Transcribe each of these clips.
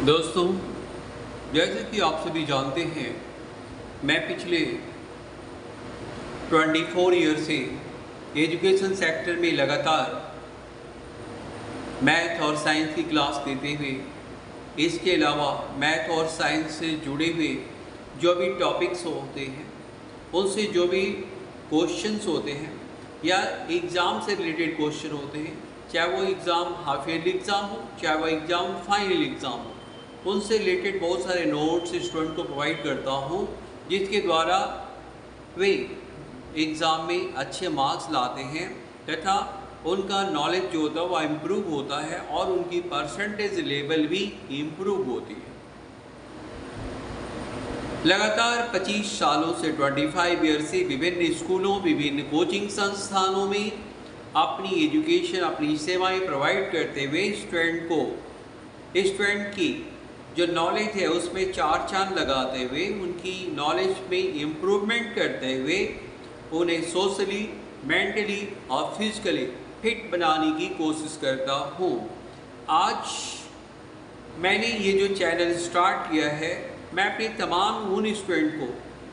दोस्तों, जैसे कि आप सभी जानते हैं, मैं पिछले 24 ईयर से एजुकेशन सेक्टर में लगातार मैथ और साइंस की क्लास देते हुए, इसके अलावा मैथ और साइंस से जुड़े हुए जो भी टॉपिक्स होते हैं, उनसे जो भी क्वेश्चंस होते हैं या एग्ज़ाम से रिलेटेड क्वेश्चन होते हैं, चाहे वो एग्ज़ाम हाफ ईयरली एग्ज़ाम हो, चाहे वो एग्ज़ाम फाइनल एग्ज़ाम हो, उनसे रिलेटेड बहुत सारे नोट्स स्टूडेंट को प्रोवाइड करता हूँ, जिसके द्वारा वे एग्ज़ाम में अच्छे मार्क्स लाते हैं तथा उनका नॉलेज जो होता है वो इम्प्रूव होता है और उनकी परसेंटेज लेवल भी इम्प्रूव होती है। लगातार 25 सालों से 25 ईयर से विभिन्न स्कूलों, विभिन्न कोचिंग संस्थानों में अपनी एजुकेशन, अपनी सेवाएं प्रोवाइड करते हुए स्टूडेंट की जो नॉलेज है उसमें चार चांद लगाते हुए, उनकी नॉलेज में इम्प्रूवमेंट करते हुए उन्हें सोशली, मेंटली और फिजिकली फिट बनाने की कोशिश करता हूँ। आज मैंने ये जो चैनल स्टार्ट किया है, मैं अपने तमाम उन स्टूडेंट को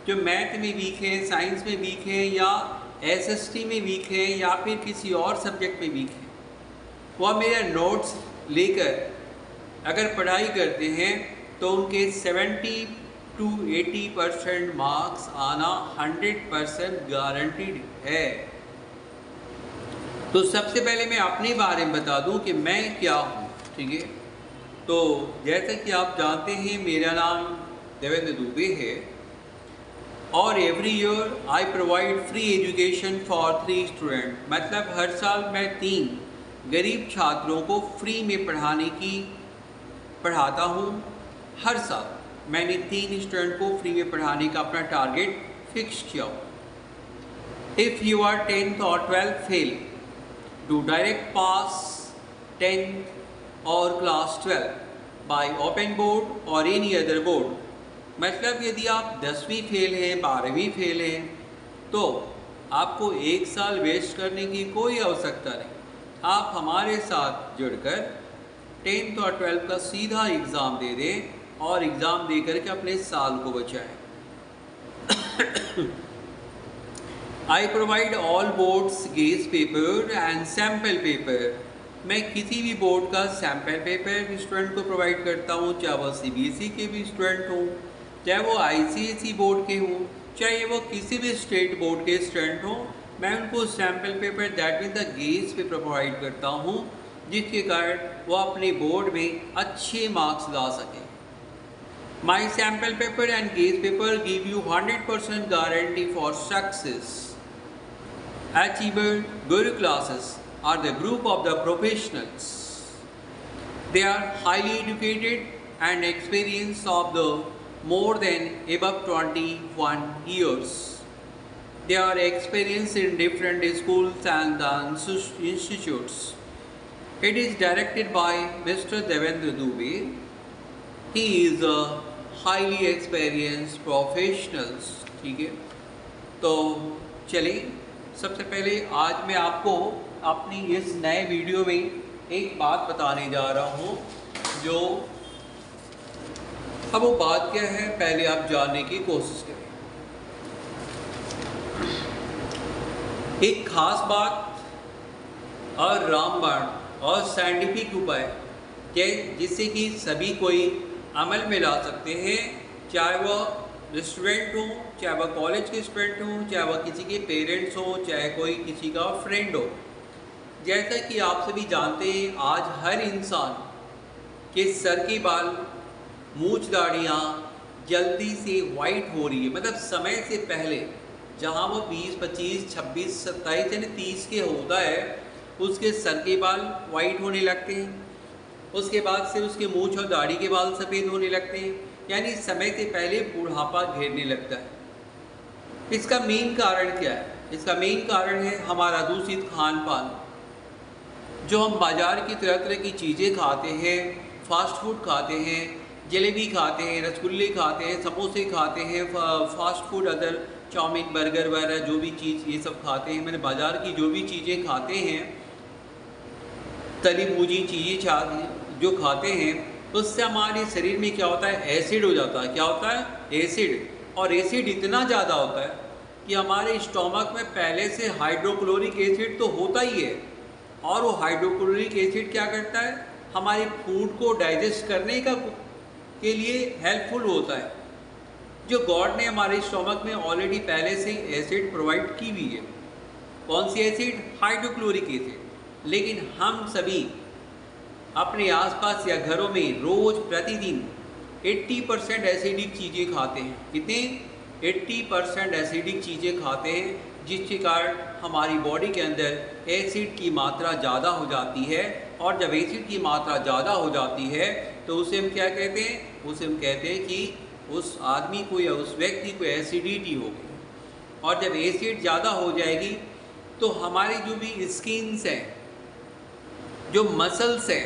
जो मैथ में वीक हैं, साइंस में वीक हैं या एसएसटी में वीक हैं या फिर किसी और सब्जेक्ट में वीक हैं, वह मेरा नोट्स लेकर अगर पढ़ाई करते हैं तो उनके 70 to 80% मार्क्स आना 100% गारंटीड है। तो सबसे पहले मैं अपने बारे में बता दूं कि मैं क्या हूं, ठीक है। तो जैसे कि आप जानते हैं, मेरा नाम देवेंद्र दुबे है और every year I provide free education for 3 student. मतलब हर साल मैं 3 गरीब छात्रों को फ्री में पढ़ाता हूँ। हर साल मैंने 3 स्टूडेंट को फ्री में पढ़ाने का अपना टारगेट फिक्स किया हो। इफ़ यू आर 10th और 12th fail, do direct pass 10th और क्लास 12 बाय ओपन बोर्ड और एनी अदर बोर्ड। मतलब यदि आप 10वीं फेल हैं, 12वीं फेल हैं, तो आपको 1 साल वेस्ट करने की कोई आवश्यकता नहीं। आप हमारे साथ जुड़कर 10th और 12th का सीधा एग्ज़ाम दे दें और एग्ज़ाम दे करके अपने साल को बचाएं। I provide all boards guess paper and sample paper. मैं किसी भी बोर्ड का सैम्पल पेपर स्टूडेंट को प्रोवाइड करता हूँ, चाहे वो CBSE के भी स्टूडेंट हों, चाहे वो ICSE बोर्ड के हों, चाहे वो किसी भी स्टेट बोर्ड के स्टूडेंट हों। मैं उनको sample paper, that mean the guess paper provide करता हूँ, जिसके कारण वो अपने बोर्ड में अच्छे मार्क्स ला सकें। My sample paper and guess paper give you 100% guarantee for success. Achiever Guru classes are the group of the professionals. They are highly educated and experienced of the more than above 21 years. They are experienced in different schools and institutes. It is directed by Mr. Devendra Dubey. He is a highly experienced professional. ठीक है, तो चलिए सबसे पहले आज मैं आपको अपनी इस नए वीडियो में एक बात बताने जा रहा हूँ, जो अब वो बात क्या है पहले आप जानने की कोशिश करें। एक खास बात और रामबाण और साइंटिफिक उपाय जिससे कि सभी कोई अमल में ला सकते हैं, चाहे वह स्टूडेंट हो, चाहे वह कॉलेज के स्टूडेंट हो, चाहे वह किसी के पेरेंट्स हो, चाहे कोई किसी का फ्रेंड हो। जैसा कि आप सभी जानते हैं, आज हर इंसान के सर के बाल, मूंछ दाढ़ियाँ जल्दी से वाइट हो रही है। मतलब समय से पहले जहाँ वो 20, 25, 26, 27 यानी 30 के होता है, उसके सर के बाल वाइट होने लगते हैं। उसके बाद से उसके मूंछ और दाढ़ी के बाल सफ़ेद होने लगते हैं, यानी समय से पहले बुढ़ापा घेरने लगता है। इसका मेन कारण क्या है? इसका मेन कारण है हमारा दूषित खान पान। जो हम बाज़ार की तरह तरह की चीज़ें खाते हैं, फास्ट फूड खाते हैं, जलेबी खाते हैं, रसगुल्ले खाते हैं, समोसे खाते हैं, fast food other chow mein, burger वगैरह जो भी चीज़ ये सब खाते हैं, मैंने बाज़ार की जो भी चीज़ें खाते हैं, तली भूजी चीज़ें जो खाते हैं, उससे हमारे शरीर में क्या होता है, एसिड हो जाता है। क्या होता है, एसिड। और एसिड इतना ज़्यादा होता है कि हमारे स्टोमक में पहले से हाइड्रोक्लोरिक एसिड तो होता ही है, और वो हाइड्रोक्लोरिक एसिड क्या करता है, हमारे फूड को डाइजेस्ट करने के लिए हेल्पफुल होता है। जो गॉड ने हमारे स्टोमक में ऑलरेडी पहले से एसिड प्रोवाइड की हुई है। कौन सी एसिड, हाइड्रोक्लोरिक एसिड। लेकिन हम सभी अपने आसपास या घरों में रोज प्रतिदिन 80% एसिडिक चीज़ें खाते हैं। कितने, 80% एसिडिक चीज़ें खाते हैं, जिसके कारण हमारी बॉडी के अंदर एसिड की मात्रा ज़्यादा हो जाती है। और जब एसिड की मात्रा ज़्यादा हो जाती है तो उसे हम क्या कहते हैं, उसे हम कहते हैं कि उस आदमी को या उस व्यक्ति को एसिडिटी हो गई। और जब एसिड ज़्यादा हो जाएगी तो हमारी जो भी स्किन्स हैं, जो मसल्स हैं,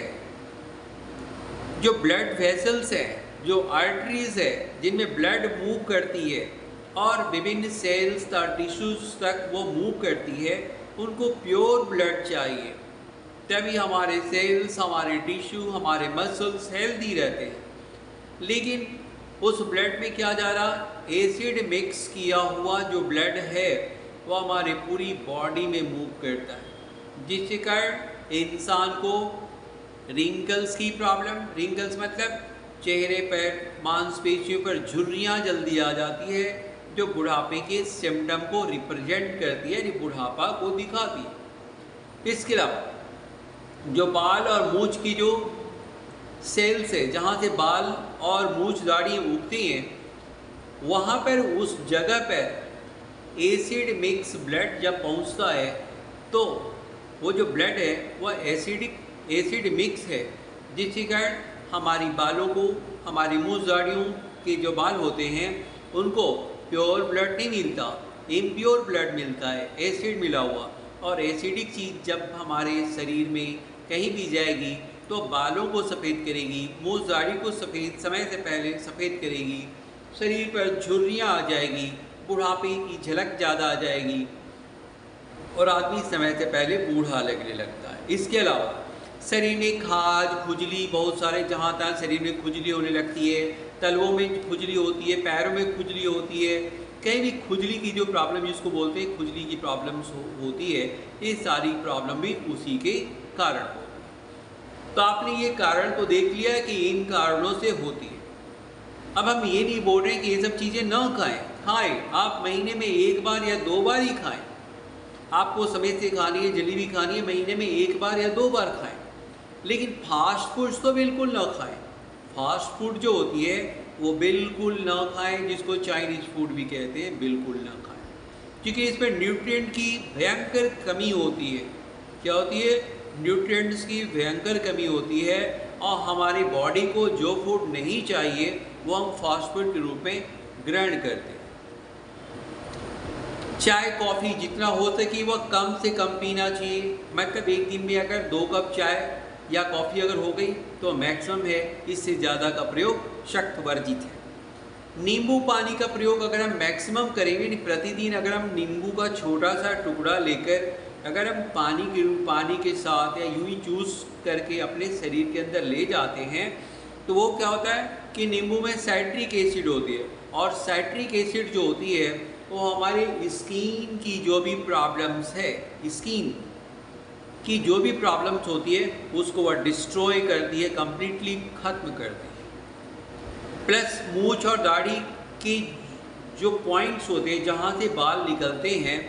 जो ब्लड वेसल्स हैं, जो आर्टरीज है जिनमें ब्लड मूव करती है और विभिन्न सेल्स तक, टिश्यूज तक वो मूव करती है, उनको प्योर ब्लड चाहिए। तभी हमारे सेल्स, हमारे टिश्यू, हमारे मसल्स हेल्दी रहते हैं। लेकिन उस ब्लड में क्या जा रहा, एसिड मिक्स किया हुआ जो ब्लड है वो हमारे पूरी बॉडी में मूव करता है, जिसके कारण इंसान को रिंकल्स की प्रॉब्लम, रिंकल्स मतलब चेहरे पर, मांसपेशियों पर झुर्रियाँ जल्दी आ जाती है, जो बुढ़ापे के सिम्टम को रिप्रेजेंट करती है, बुढ़ापा को दिखाती है। इसके अलावा जो बाल और मूंछ की जो सेल्स है, जहाँ से बाल और मूंछ दाढ़ी उगती हैं, वहाँ पर उस जगह पर एसिड मिक्स ब्लड जब पहुँचता है तो वो जो ब्लड है वह एसिड मिक्स है, जिसके कारण हमारी बालों को, हमारी मूंछ दाढ़ियों के जो बाल होते हैं उनको प्योर ब्लड नहीं मिलता, इम्प्योर ब्लड मिलता है, एसिड मिला हुआ। और एसिडिक चीज़ जब हमारे शरीर में कहीं भी जाएगी तो बालों को सफ़ेद करेगी, मूंछ दाढ़ी को सफ़ेद, समय से पहले सफ़ेद करेगी, शरीर पर झुर्रियाँ आ जाएगी, बुढ़ापे की झलक ज़्यादा आ जाएगी और आदमी समय से पहले बूढ़ा लगने लगता है। इसके अलावा शरीर में खाज, खुजली, बहुत सारे जहाँ तहाँ शरीर में खुजली होने लगती है, तलवों में खुजली होती है, पैरों में खुजली होती है, कहीं भी खुजली की जो प्रॉब्लम जिसको बोलते हैं खुजली की प्रॉब्लम्स होती है, ये सारी प्रॉब्लम भी उसी के कारण होती है। तो आपने ये कारण तो देख लिया है कि इन कारणों से होती है। अब हम ये नहीं बोल रहे हैं कि ये सब चीज़ें न खाएं, आप महीने में 1 बार या 2 बार ही खाएं। आपको समय से खानी है, जलेबी खानी है, महीने में 1 बार या 2 बार खाएं। लेकिन फास्ट फूड्स तो बिल्कुल ना खाएं। फास्ट फूड जो होती है वो बिल्कुल ना खाएं, जिसको चाइनीज़ फूड भी कहते हैं, बिल्कुल ना खाएं, क्योंकि इसमें न्यूट्रिएंट की भयंकर कमी होती है। क्या होती है, न्यूट्रिएंट्स की भयंकर कमी होती है, और हमारी बॉडी को जो फूड नहीं चाहिए वो हम फास्ट फूड के रूप में ग्रहण करते हैं। चाय कॉफ़ी जितना हो सके वह कम से कम पीना चाहिए, मतलब एक दिन में अगर 2 कप चाय या कॉफ़ी अगर हो गई तो मैक्सिमम है, इससे ज़्यादा का प्रयोग सख्त वर्जित है। नींबू पानी का प्रयोग अगर हम मैक्सिमम करेंगे, प्रतिदिन अगर हम नींबू का छोटा सा टुकड़ा लेकर अगर हम पानी के साथ या यूं ही चूस करके अपने शरीर के अंदर ले जाते हैं तो वो क्या होता है कि नींबू में साइट्रिक एसिड होती है, और साइट्रिक एसिड जो होती है वो हमारे स्किन की जो भी प्रॉब्लम्स है, स्किन की जो भी प्रॉब्लम्स होती है उसको वह डिस्ट्रॉय करती है, कंप्लीटली ख़त्म करती है। प्लस मूंछ और दाढ़ी की जो पॉइंट्स होते हैं जहाँ से बाल निकलते हैं,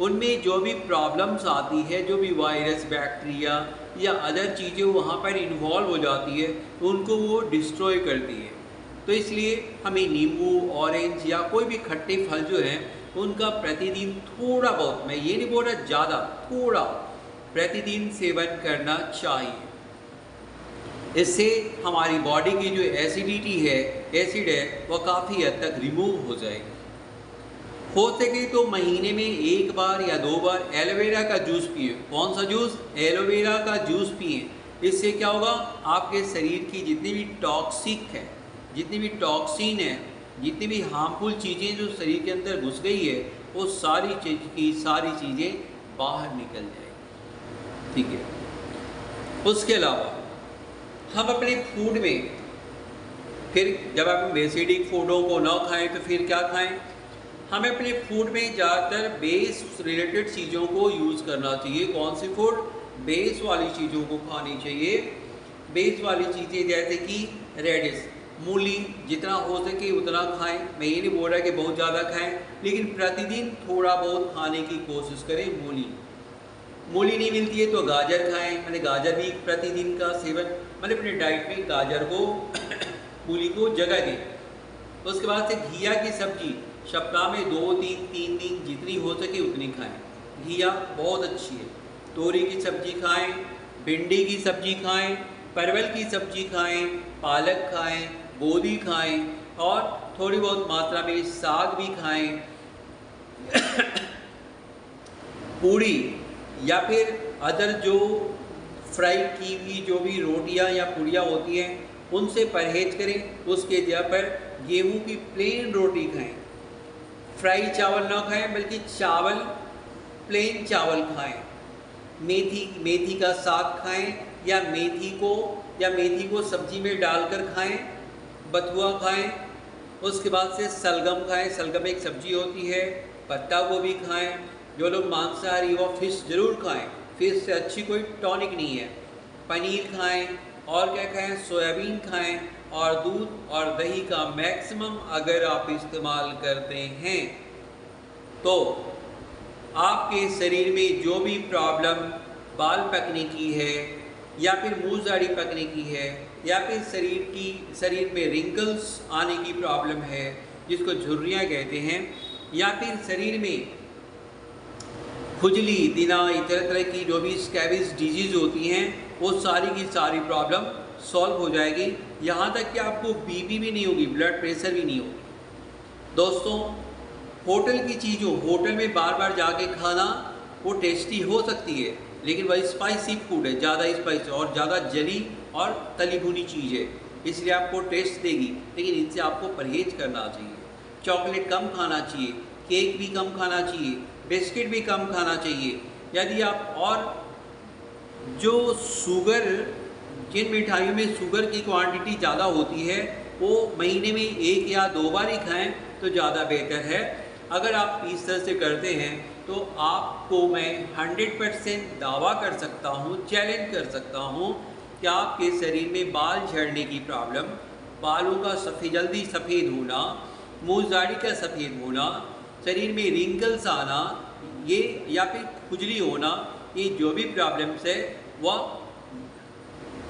उनमें जो भी प्रॉब्लम्स आती है, जो भी वायरस, बैक्टीरिया या अदर चीज़ें वहाँ पर इन्वॉल्व हो जाती है, उनको वो डिस्ट्रॉय करती है। तो इसलिए हमें नींबू, ऑरेंज या कोई भी खट्टे फल जो हैं उनका प्रतिदिन थोड़ा बहुत, मैं ये नहीं बोल रहा ज़्यादा, थोड़ा प्रतिदिन सेवन करना चाहिए। इससे हमारी बॉडी की जो एसिडिटी है, एसिड है, वह काफ़ी हद तक रिमूव हो जाएगी। हो सके तो महीने में 1 बार या 2 बार एलोवेरा का जूस पिए। कौन सा जूस? एलोवेरा का जूस पिए। इससे क्या होगा, आपके शरीर की जितनी भी टॉक्सिक है, जितनी भी टॉक्सिन है, जितनी भी हार्मफुल चीज़ें जो शरीर के अंदर घुस गई है, वो सारी चीज़ें बाहर निकल जाएगी। ठीक है। उसके अलावा हम अपने फूड में फिर जब आप एसिडिक फूडों को ना खाएं तो फिर क्या खाएं? हमें अपने फूड में ज़्यादातर बेस रिलेटेड चीज़ों को यूज़ करना चाहिए। कौन सी फूड? बेस वाली चीज़ों को खानी चाहिए। बेस वाली चीज़ें जैसे कि रेडिश, मूली, जितना हो सके उतना खाएं। मैं ये नहीं बोल रहा कि बहुत ज़्यादा खाएं, लेकिन प्रतिदिन थोड़ा बहुत खाने की कोशिश करें। मूली नहीं मिलती है तो गाजर खाएं, मैंने गाजर भी प्रतिदिन का सेवन, मैंने अपने डाइट में गाजर को मूली को जगह दें। उसके बाद से घिया की सब्जी सप्ताह में 2-3 दिन जितनी हो सके उतनी खाएं। घिया बहुत अच्छी है। तोरी की सब्जी खाएं, भिंडी की सब्जी खाएं, परवल की सब्जी खाएं, पालक खाएं, बोदी खाएं और थोड़ी बहुत मात्रा में साग भी खाएं। पूड़ी या फिर अदर जो फ्राई की हुई जो भी रोटियां या पूड़ियाँ होती हैं उनसे परहेज करें। उसके जगह पर गेहूं की प्लेन रोटी खाएं। फ्राई चावल ना खाएं, बल्कि चावल, प्लेन चावल खाएं। मेथी का साग खाएं या मेथी को सब्जी में डालकर खाएं। बथुआ खाएं। उसके बाद से सलगम खाएं। सलगम एक सब्जी होती है। पत्ता गोभी खाएं। जो लोग मांसाहारी वो फिश ज़रूर खाएं। फिश से अच्छी कोई टॉनिक नहीं है। पनीर खाएं। और क्या खाएं? सोयाबीन खाएं। और दूध और दही का मैक्सिमम अगर आप इस्तेमाल करते हैं तो आपके शरीर में जो भी प्रॉब्लम बाल पकने की है या फिर मुँह दाढ़ी पकने की है या फिर शरीर में रिंकल्स आने की प्रॉब्लम है जिसको झुर्रियाँ कहते हैं, या फिर शरीर में खुजली, दिना, इतर तरह की जो भी स्कैबिस डिजीज़ होती हैं वो सारी की सारी प्रॉब्लम सॉल्व हो जाएगी। यहाँ तक कि आपको बीपी भी नहीं होगी, ब्लड प्रेशर भी नहीं होगी। दोस्तों, होटल की चीज़ों, होटल में बार बार जाके खाना वो टेस्टी हो सकती है, लेकिन वह स्पाइसी फूड है, ज़्यादा स्पाइसी और ज़्यादा जली और तली भुनी चीज़ है, इसलिए आपको टेस्ट देगी, लेकिन इनसे आपको परहेज करना चाहिए। चॉकलेट कम खाना चाहिए, केक भी कम खाना चाहिए, बिस्किट भी कम खाना चाहिए। यदि आप और जो शुगर, जिन मिठाइयों में शुगर की क्वांटिटी ज़्यादा होती है वो महीने में 1 या 2 बार ही खाएं तो ज़्यादा बेहतर है। अगर आप इस तरह से करते हैं तो आपको मैं 100% दावा कर सकता हूँ, चैलेंज कर सकता हूँ कि आपके शरीर में बाल झड़ने की प्रॉब्लम, बालों का जल्दी सफ़ेद होना, मुँह दाढ़ी का सफ़ेद होना, शरीर में रिंकल्स आना, ये या फिर खुजली होना, ये जो भी प्रॉब्लम्स है वह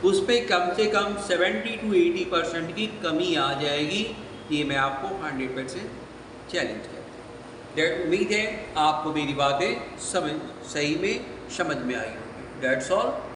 उस पर कम से कम 70 to 80% की कमी आ जाएगी। ये मैं आपको 100% चैलेंज करता हूँ। उम्मीद है आपको मेरी बातें सही में समझ में आई होगी। That's all.